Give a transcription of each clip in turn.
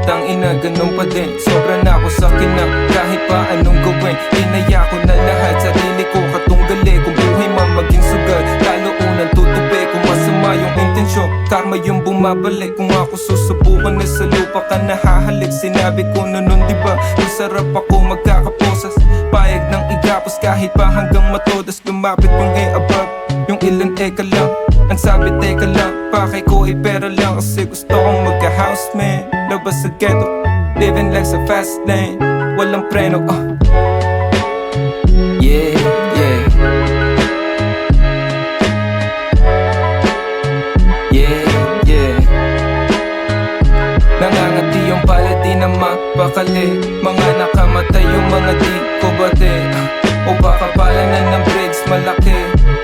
Tangina, ganun pa din, sobra na ako sa kinang. Kahit pa anong gawin, inaya ko na lahat. Sarili ko katunggali, kung buhay man maging sugal, lalo unang tutupi kung masama yung intensyon. Karma yung bumabalik, kung ako susubukan na sa lupa ka nahahalik. Sinabi ko na nun diba, masarap ako magkakaposas. Payag ng igapos kahit pa hanggang matodas. Lumapit yung above, yung ilan eka lang. Ang sabi teka lang, pakay ko ay pera lang. Kasi gusto kong magka-house man, labas sa ghetto, living life sa fast lane, walang preno. Yeah, yeah. Yeah, yeah. Nangangati yung palad, di na mapakali. Mga nakamatay yung mga di ko bate. O baka pala na ng bridge malaki.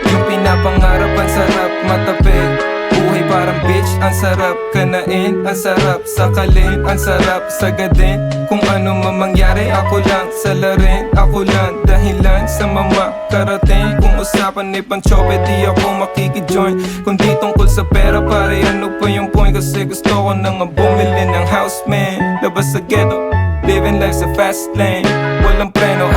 Yung pinapangarap ang sarap matapig. Buhay parang bitch, ang sarap kanain. Ang sarap sakalin, ang sarap sagadin. Kung ano man mangyari, ako lang salarin. Ako lang dahilan sa mama karating. Kung usapan ni Panchope, di ako makikijoin. Kung di tungkol sa pera, pare ano pa yung point? Kasi gusto ko nang bumili ng house man, labas sa ghetto, living life sa fast lane, walang preno.